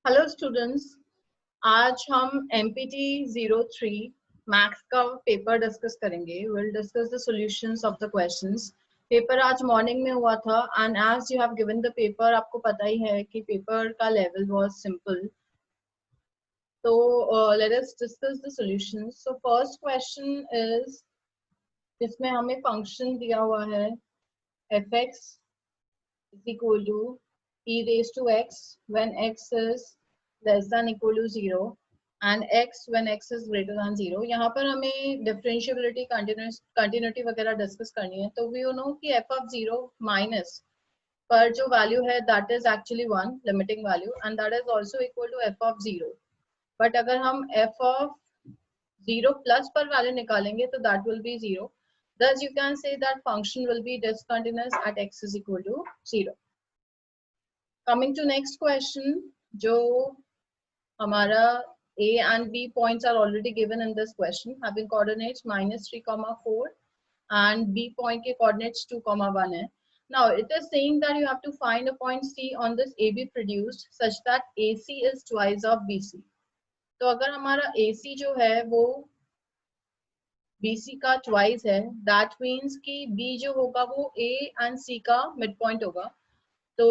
Hello students, आज हम MPT 03 maths का पेपर डिस्कस करेंगे. Will discuss the solutions of the questions. Paper आज मॉर्निंग में हुआ था and as you have given the paper, आपको पता ही है कि पेपर का लेवल वाज सिंपल. तो let us discuss the solutions. So first question is, जिसमें हमें फंक्शन दिया हुआ है fx is equal to e raised to x when x is less than equal to 0 and x when x is greater than 0. यहाँ पर हमें differentiability continuity वगैरह discuss करनी है. तो वी नो कि f of 0 माइनस पर जो वैल्यू है that is actually 1 limiting value and that is also equal to f of 0. But अगर हम f of 0 प्लस पर वैल्यू निकालेंगे तो that will be 0. Thus you can say that function will be discontinuous at x is equal to 0. Coming to next question, जो हमारा a and b points are already given in this question, having coordinates -3, 4 and b point के coordinates 2, 1 है. Now it is saying that you have to find a point c on this AB produced such that AC is twice of BC. तो अगर हमारा AC जो है वो BC का twice है, दैट मीन्स कि B जो होगा वो A and C का मिड पॉइंट होगा. तो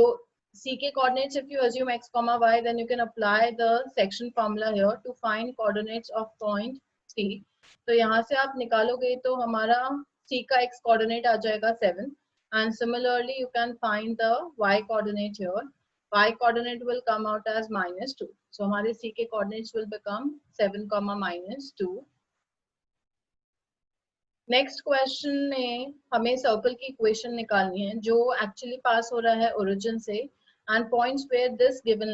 C के coordinates, if you assume x, y, then you can apply the section formula here to find coordinates of point C. तो यहाँ से आप निकालोगे तो हमारा C का x coordinate आ जाएगा 7 and similarly you can find the y coordinate here. Y coordinate will come out as -2. So हमारे C के coordinates will become 7, -2. Next question में हमें सर्कल की इक्वेशन निकालनी है जो एक्चुअली पास हो रहा है ओरिजिन से and points where this given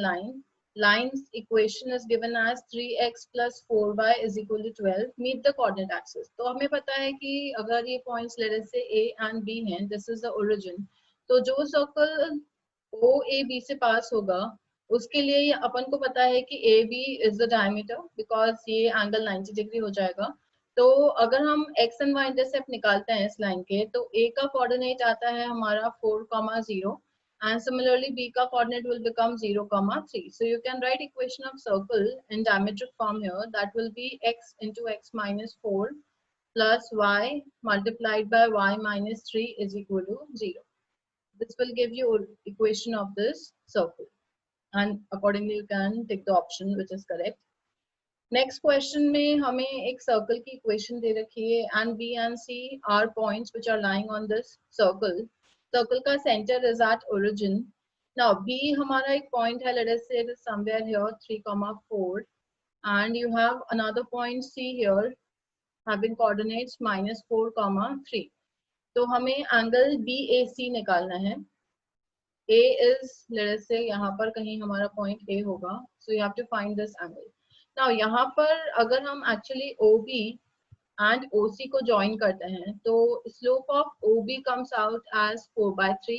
lines equation is given as 3x + 4y = 12 meet the coordinate axis. तो हमें पता है कि अगर ये पॉइंट्स लेट से A एंड B हैं, दिस इज द ओरिजिन, तो जो सर्कल OAB से पास होगा उसके लिए अपन को पता है कि AB is the diameter because ये एंगल 90 डिग्री हो जाएगा. तो अगर हम x एंड y इंटरसेप्ट निकालते हैं इस लाइन के, तो a का कोऑर्डिनेट आता है हमारा 4, 0 and similarly b का coordinate will become 0, 3. So you can write equation of circle in diametric form here, that will be x into x minus 4 plus y multiplied by y minus 3 is equal to 0. This will give you equation of this circle and accordingly you can take the option which is correct. Next question में हमें एक circle की equation दे रखी है and B and C are points which are lying on this circle. Circle का centre is at origin. Now B हमारा एक पॉइंट है, let us say it is somewhere here 3, 4 and you have another point C here having coordinates -4, 3. तो हमें angle BAC निकालना है. A is late us से यहाँ पर कहीं हमारा पॉइंट A होगा, so you have to find this angle. Now यहाँ पर अगर हम एक्चुअली OB एंड OC को ज्वाइन करते हैं तो slope of OB comes out as 4/3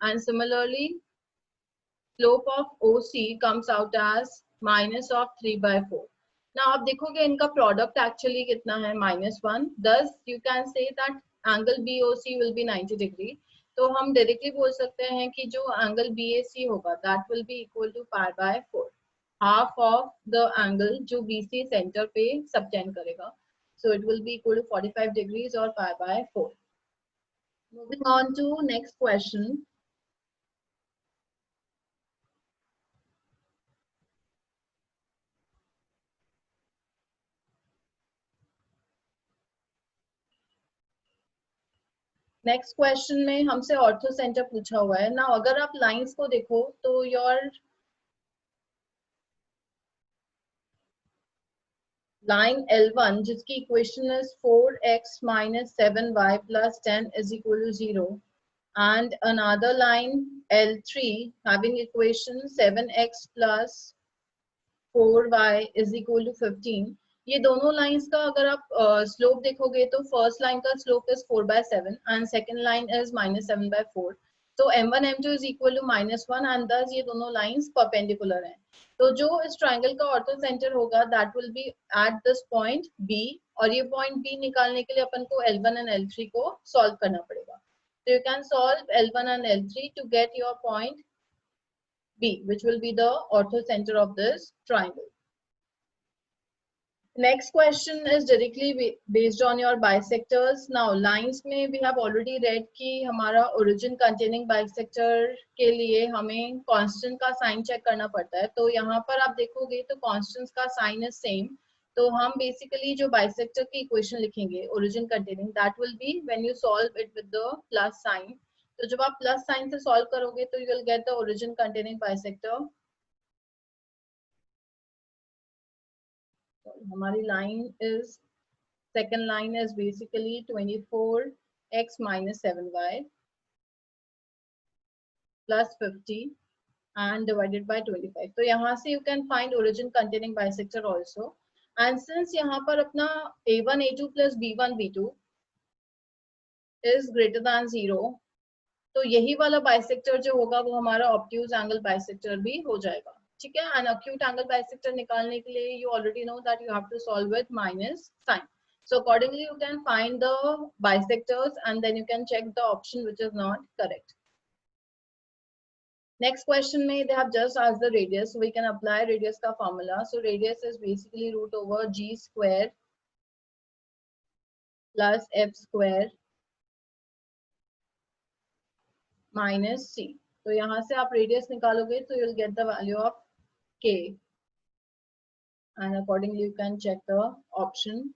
and similarly slope of OC comes out as -3/4. Now आप देखोगे इनका प्रोडक्ट एक्चुअली कितना है, -1. Thus you can say that angle BOC will be 90 degree. तो हम डायरेक्टली बोल सकते हैं कि जो एंगल BAC होगा that will be equal to π/4, half of the angle जो BC सेंटर पे सबटेंड करेगा. So it will be equal to 45 degrees और π/4. Moving on to next question. Next question में हमसे ऑर्थो सेंटर पूछा हुआ है. ना अगर आप लाइंस को देखो तो योर लाइन L1 जिसकी equation is 4x - 7y + 10 is equal to 0 and another line L3 having equation 7x + 4y is equal to 15. ये दोनों लाइंस का अगर आप स्लोप देखोगे तो फर्स्ट लाइन का slope is 4/7 and second line is -7/4. तो m1 m2 is equal to -1 and thus ये दोनों लाइंस परपेंडिकुलर हैं. तो जो इस ट्रायंगल का ऑर्थो सेंटर होगा that will B at this point B, और ये पॉइंट B निकालने के लिए अपन को L1 and L3 को सॉल्व करना पड़ेगा. So you can solve L1 and L3 to get your point B, which will be the orthocenter of this triangle. Next question is directly based on your bisectors. Now lines में we have already read कि हमारा origin containing bisector के लिए हमें constant का sign check करना पड़ता है. तो यहाँ पर आप देखोगे तो constants का sign is same. तो हम basically जो bisector की equation लिखेंगे origin containing, that will be when you solve it with the plus sign. तो जब आप plus sign से solve करोगे तो you will get the origin containing bisector. हमारी line is, second line is basically 24x minus 7y plus 50 and divided by 25. तो यहाँ से you can find origin containing bisector also. And since यहाँ पर अपना a1 a2 plus b1 b2 is greater than 0, तो यही वाला bisector जो होगा वो हमारा obtuse angle bisector भी हो जाएगा. ठीक है. And acute angle bisector निकालने के लिए you already know that you have to solve with minus sign. So accordingly you can find the bisectors and then you can check the option which is not correct. Next question may they have just asked the radius, so we can apply radius ka formula. So radius is basically root over g square plus f square minus c. तो यहाँ से आप radius निकालोगे तो you will get the value of k, and accordingly you can check the option.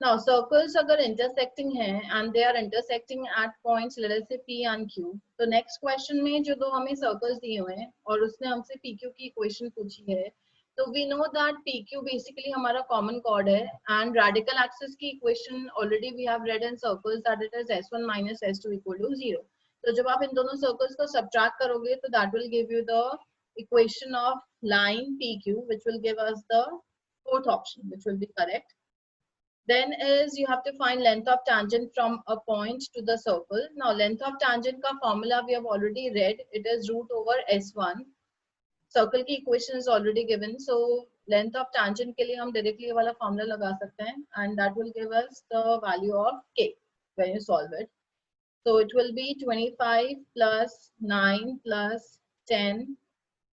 Now circles अगर intersecting हैं and they are intersecting at points let us say P and Q. तो next question में जो दो हमें circles दिए हुए हैं और उसने हमसे PQ की equation पूछी है, तो we know that PQ basically हमारा common chord है and radical axis की equation already we have read in circles that it is S1 minus S2 equal to 0. तो जब आप इन दोनों circles को subtract करोगे तो that will give you the equation of line PQ, which will give us the fourth option, which will be correct. Then is you have to find length of tangent from a point to the circle. Now length of tangent का formula we have already read. It is root over S1. Circle की equation is already given. So length of tangent के लिए हम directly ये वाला formula लगा सकते हैं and that will give us the value of k when you solve it. So it will be 25 plus 9 plus 10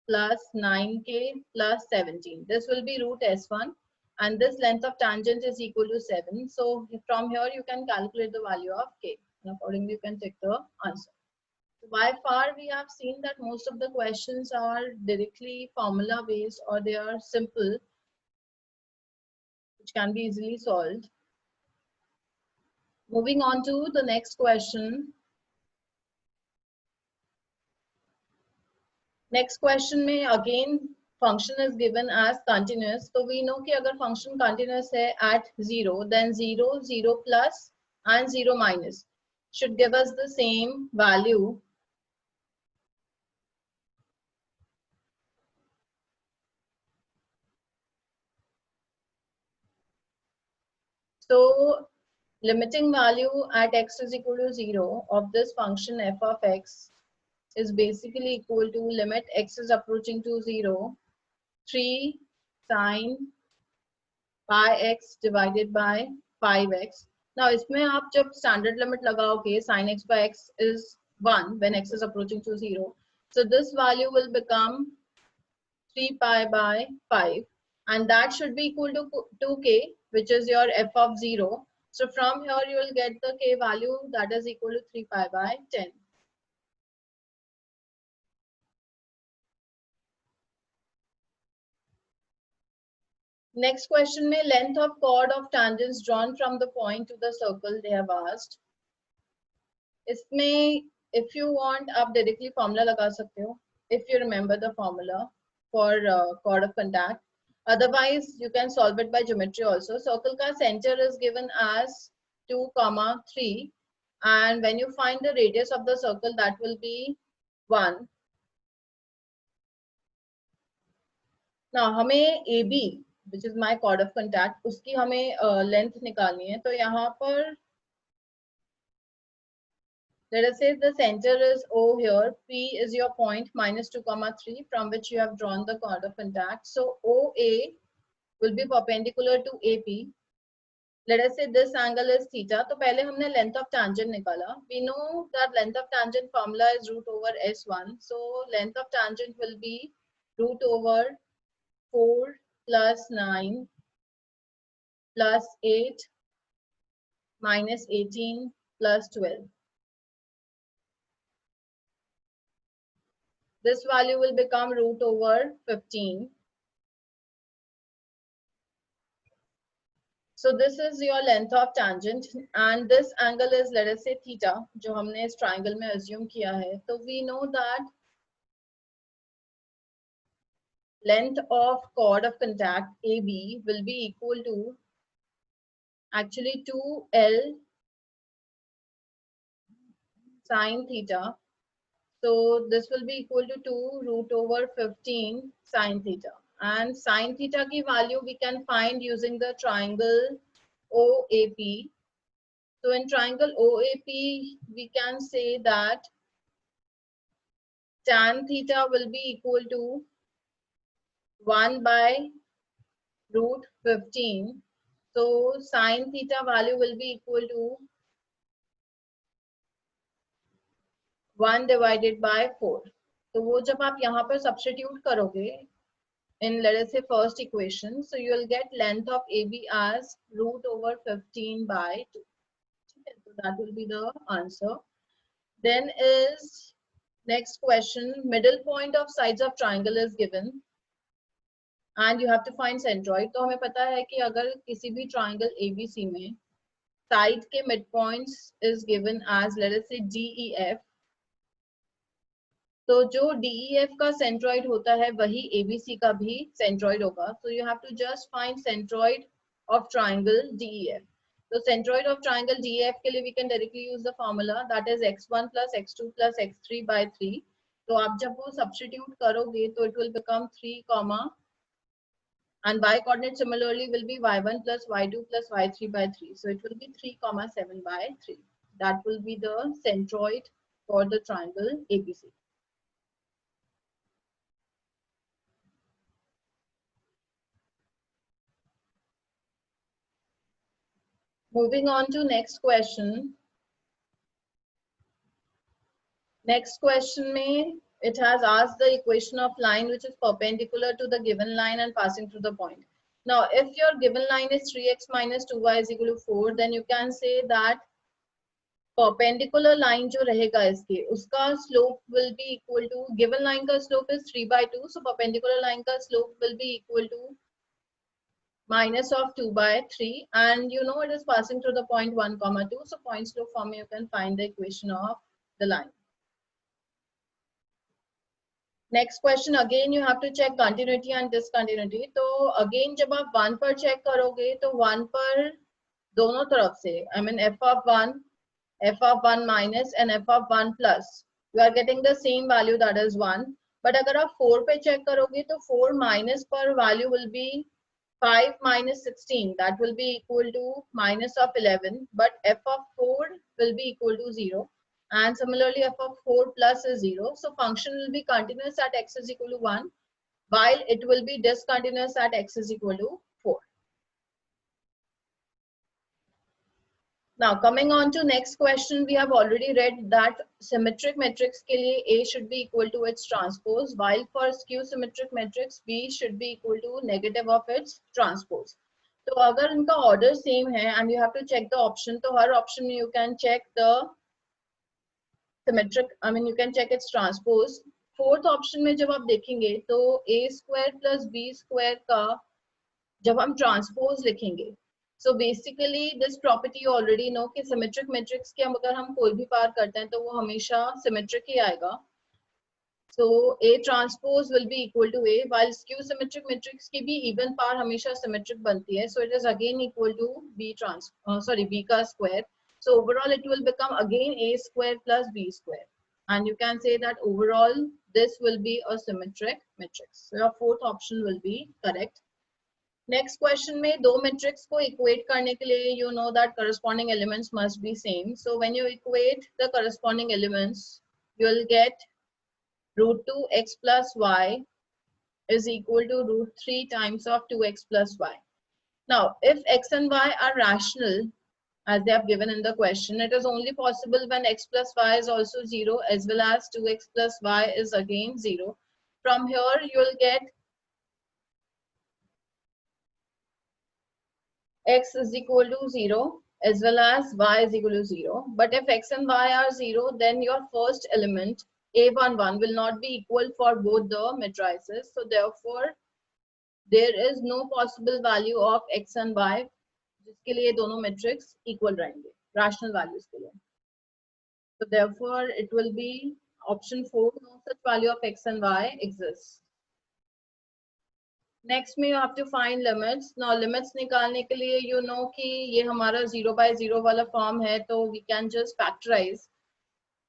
plus 9k plus 17. This will be root S1. And this length of tangent is equal to 7. So from here you can calculate the value of k. And accordingly you can take the answer. By far we have seen that most of the questions are directly formula based or they are simple, which can be easily solved. Moving on to the next question. Next question में again function is given as continuous. So we know कि अगर function continuous है at 0, then 0, 0 plus and 0 minus should give us the same value. So limiting value at x is equal to 0 of this function f of x is basically equal to limit x is approaching to 0, 3 sine pi x divided by 5x. Now इसमें आप जब standard limit लगाओगे sin x by x is 1 when x is approaching to 0. So this value will become 3 pi by 5 and that should be equal to 2k, which is your f of 0. So from here you will get the k value that is equal to 3 pi by 10. Next question में length of chord of tangents drawn from the point to the circle they have asked. इसमें if you want आप directly formula लगा सकते हो if you remember the formula for chord of contact. Otherwise you can solve it by geometry also. Circle का center is given as 2, 3 and when you find the radius of the circle that will be 1. Now हमें AB which is my chord of contact उसकी हमें length निकालनी है. तो यहाँ पर let us say the center is O here, P is your point minus 2, 3 from which you have drawn the chord of contact. So OA will be perpendicular to AP. let us say this angle is theta, तो पहले हमने length of tangent निकाला. We know that length of tangent formula is root over S1. So length of tangent will be root over 4 plus 9 plus 8 minus 18 plus 12. This value will become root over 15. So this is your length of tangent and this angle is, let us say, theta, जो हमने इस triangle में assume किया है. So we know that length of chord of contact AB will be equal to actually 2L sine theta. So this will be equal to 2 root over 15 sine theta. And sine theta की value we can find using the triangle OAP. So in triangle OAP, we can say that tan theta will be equal to 1 by root 15. So sine theta value will be equal to 1 divided by 4. तो वो जब आप यहाँ पर substitute करोगे in, let us say, first equation, so you will get length of AB as root over 15 by 2. So that will be the answer. Then is next question, middle point of sides of triangle is given and you have to find centroid. तो हमें पता है कि अगर किसी भी triangle ABC में side के midpoints is given as, let us say, DEF. तो जो DEF का centroid होता है वही ABC का भी centroid होगा. So you have to just find centroid of triangle DEF. So centroid of triangle DEF के लिए we can directly use the formula that is x1 plus x2 plus x3 by 3. तो आप जब वो substitute करोगे तो it will become 3 comma and y coordinate similarly will be y1 plus y2 plus y3 by 3. So it will be 3 comma 7 by 3. That will be the centroid for the triangle ABC. Moving on to next question. Next question में it has asked the equation of line which is perpendicular to the given line and passing through the point. Now, if your given line is 3x minus 2y is equal to 4, then you can say that perpendicular line जो रहेगा इसके, उसका slope will be equal to, given line का slope is 3 by 2, so perpendicular line का slope will be equal to minus of 2 by 3, and you know it is passing through the point 1 comma 2, so point slope form you can find the equation of the line. Next question, again you have to check continuity and discontinuity. तो again जब आप 1 पर check करोगे तो 1 पर दोनों तरफ से, I mean f of 1 minus and f of 1 plus, you are getting the same value, that is 1. But अगर आप 4 पे check करोगे तो 4 minus पर value will be 5 minus 16, that will be equal to minus of 11, but f of 4 will be equal to 0. And similarly, f of 4 plus is 0. So function will be continuous at x is equal to 1, while it will be discontinuous at x is equal to 4. Now, coming on to next question, we have already read that symmetric matrix के लिए A should be equal to its transpose, while for skew symmetric matrix, B should be equal to negative of its transpose. तो अगर इनका order same है and you have to check the option, तो हर option में you can check the symmetric, I mean you can check its transpose. Fourth option में जब आप देखेंगे तो a square plus b square का जब हम transpose लिखेंगे, so basically this property you already know कि symmetric matrix के अगर हम कोई भी पार करते हैं तो वो हमेशा symmetric ही आएगा. So a transpose will be equal to a, while skew symmetric matrix की भी even पार हमेशा symmetric बनती है, so it is again equal to b b का square. So overall it will become again a square plus b square, and you can say that overall this will be a symmetric matrix. So your fourth option will be correct. Next question में दो matrix को equate करने के लिए you know that corresponding elements must be same. So when you equate the corresponding elements, you will get root 2x plus y is equal to root 3 times of 2x plus y. Now, if x and y are rational, as they have given in the question, it is only possible when x plus y is also 0 as well as 2x plus y is again 0. From here, you will get x is equal to 0 as well as y is equal to 0. But if x and y are 0, then your first element a11 will not be equal for both the matrices. So therefore, there is no possible value of x and y जिसके लिए दोनों matrix equal रहेंगे rational values के लिए. So therefore, it will be option 4. No such value of x and y exists. Next में you have to find limits. Now limits निकालने के लिए you know कि ये हमारा 0 by 0 वाला form है, तो we can just factorize.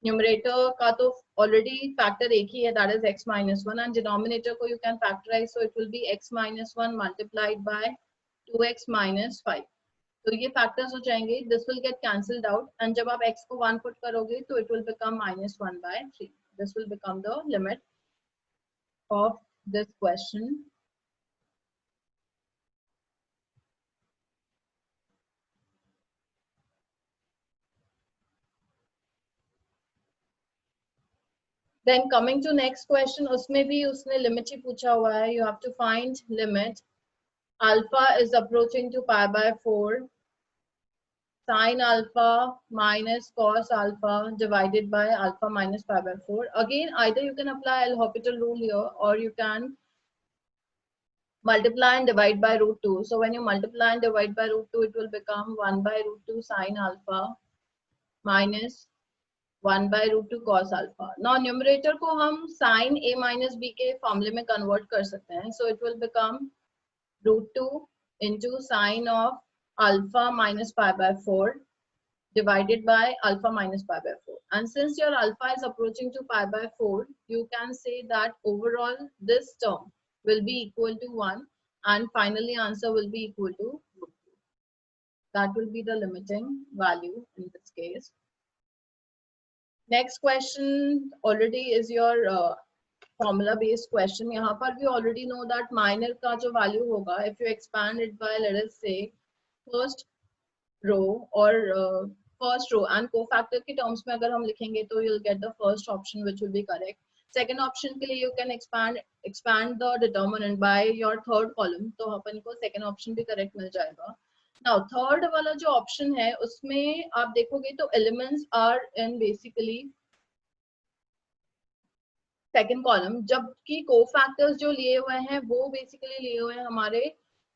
Numerator का तो already factor एक ही है, that is x minus 1, and denominator को you can factorize, so it will be x minus 1 multiplied by 2x minus 5. तो ये factors हो जाएंगे, this will get cancelled out, and जब आप x को 1 put करोगे तो it will become minus 1 by 3. This will become the limit of this question. Then coming to next question, उसमें भी उसने limit ही पूछा हुआ है. You have to find limit. Alpha is approaching to pi by 4. Sin alpha minus cos alpha divided by alpha minus pi by 4. Again, either you can apply L'Hopital rule here, or you can multiply and divide by root 2. So when you multiply and divide by root 2, it will become 1 by root 2 sin alpha minus 1 by root 2 cos alpha. Now numerator को हम sin a minus b के फॉर्मूले में convert कर सकते हैं. So it will become root 2 into sin of alpha minus pi by 4 divided by alpha minus pi by 4. And since your alpha is approaching to pi by 4, you can say that overall this term will be equal to 1, and finally answer will be equal to root 2. That will be the limiting value in this case. Next question already is your formula based question. यहाँ पर we already know that minor का जो value होगा, if you expand it by, let us say, first row or first row and cofactor के terms में अगर हम लिखेंगे तो you'll get the first option which will be correct. Second option के लिए you can expand the determinant by your third column, तो अपन को second option भी correct मिल जाएगा. Now third वाला जो option है उसमें आप देखोगे तो elements are in basically second column, जबकि cofactors जो लिए हुए हैं वो basically लिए हुए हैं हमारे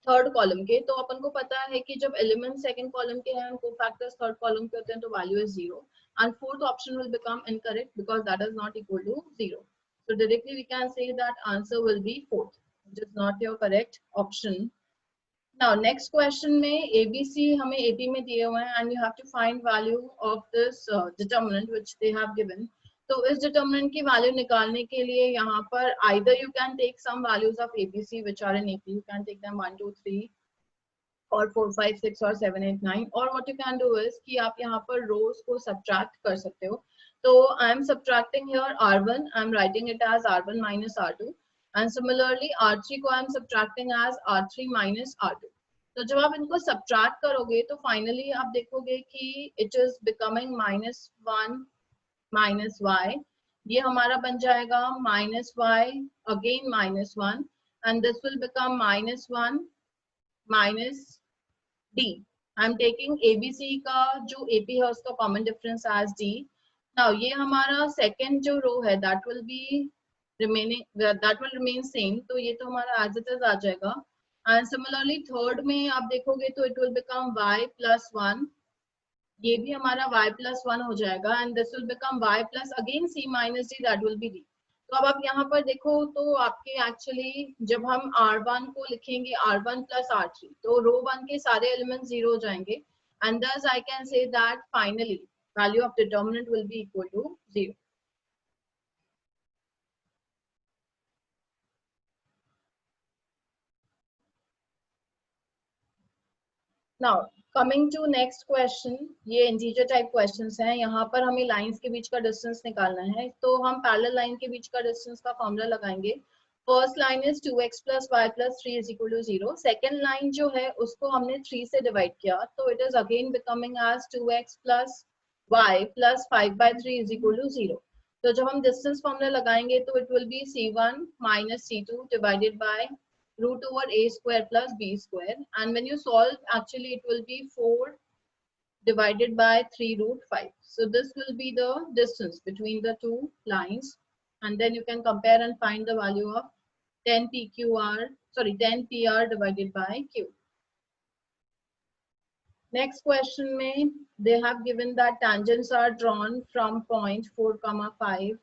थर्ड कॉलम के. तो अपन को पता है कि जब एलिमेंट सेकंड कॉलम के हैं, कोफैक्टर्स थर्ड कॉलम के होते हैं, तो value is 0, and fourth option will become incorrect because that is not equal to 0. So directly we can say that answer will be fourth, which is not your correct option. Now next question में ABC हमें AP में दिए हुए हैं, and you have to find value of this determinant which they have given. तो इस determinant की value निकालने के लिए यहाँ पर either you can take some values of ABC which are in AP, you can take them 1 2 3 or 4 5 6 or 7 8 9, or what you can do is कि आप यहाँ पर rows को subtract कर सकते हो. तो I am subtracting here R1, I am writing it as R1 minus R2, and similarly R3 को I am subtracting as R3 minus R2. तो जब आप इनको subtract करोगे तो finally आप देखोगे कि it is becoming minus 1 minus y. ये हमारा बन जाएगा minus y again minus 1, and this will become minus 1 minus d. I'm taking ABC का जो AP है उसका common difference as d. Now ये हमारा second जो row है that will remain same, तो ये तो हमारा as it is आ जाएगा. And similarly third में आप देखोगे तो it will become y plus 1, ये भी हमारा y plus 1 हो जाएगा, and this will become y plus again c minus d, that will be d. तो अब आप यहाँ पर देखो तो आपके actually जब हम R1 को लिखेंगे R1 plus R3, तो रो 1 के सारे एलिमेंट 0 हो जाएंगे, and thus I can say that finally value of determinant will be equal to 0. Now coming to next question, ये integer type questions हैं. यहाँ पर हमें lines के बीच का distance निकालना है, तो हम parallel line के बीच का distance का formula लगाएंगे. First line is 2x plus y plus 3 is equal to 0. Second line जो है उसको हमने 3 से डिवाइड किया, तो it is again becoming as 2x plus y plus 5 by 3 is equal to 0. तो जब हम डिस्टेंस फॉर्मूला लगाएंगे तो it will B c1 minus c2 divided by root over a square plus b square, and when you solve actually it will be 4 divided by 3 root 5. So this will be the distance between the two lines, and then you can compare and find the value of 10 PR divided by Q. Next question में they have given that tangents are drawn from point 4, 5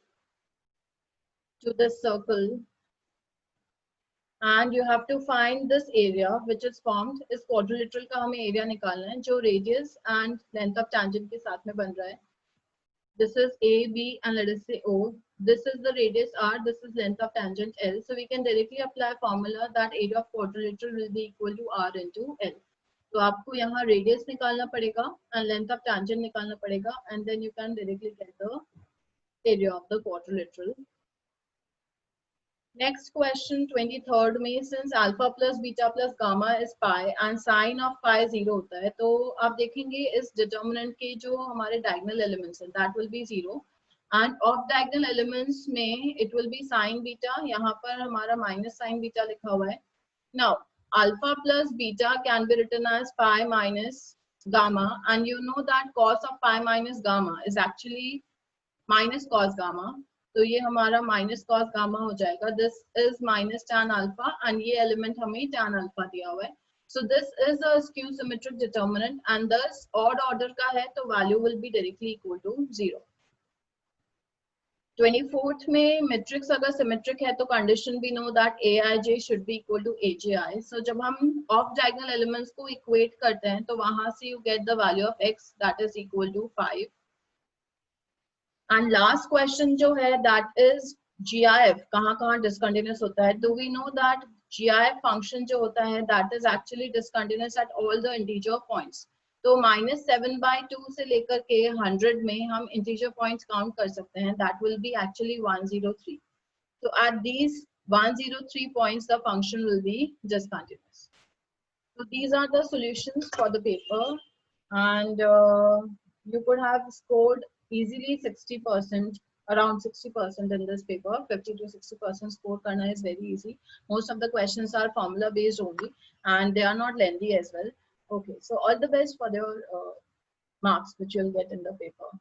to this circle, and you have to find this area which is formed. इस quadrilateral का हमें area निकालना है जो radius and length of tangent के साथ में बन रहा है. This is A, B, and let us say O. This is the radius R, this is length of tangent L. So we can directly apply formula that area of quadrilateral will be equal to R into L. तो आपको यहाँ radius निकालना पड़ेगा and length of tangent निकालना पड़ेगा, and then you can directly get the area of the quadrilateral. Next question 23rd में, since alpha plus beta plus gamma is pi and sine of pi 0 होता है, तो आप देखेंगे इस determinant के जो हमारे diagonal elements हैं that will be 0, and of diagonal elements में it will be sine beta, यहाँ पर हमारा minus sine beta लिखा हुआ है. Now alpha plus beta can be written as pi minus gamma, and you know that cos of pi minus gamma is actually minus cos gamma. तो ये हमारा minus cos gamma हो जाएगा. This is minus tan alpha and ये element हमें tan alpha दिया हुआ है. So this is a skew symmetric determinant and this odd order का है तो value will be directly equal to 0. 24th में मैट्रिक्स अगर सिमेट्रिक है तो कंडीशन भी know that aij should be equal to AJI. सो जब हम ऑफ डायगोनल एलिमेंट्स को इक्वेट करते हैं तो वहां से you get the value of x that is equal to 5. And last question जो है that is GIF कहाँ discontinuous होता है. Do we know that GIF function जो होता है that is actually discontinuous at all the integer points. तो -7/2 से लेकर के 100 में हम integer points count कर सकते हैं. That will be actually 103. So at these 103 points the function will be discontinuous. So these are the solutions for the paper, and you could have scored easily 60%, around 60% in this paper. 50 to 60% score karna is very easy. Most of the questions are formula based only and they are not lengthy as well. Okay, so all the best for your marks which you'll get in the paper.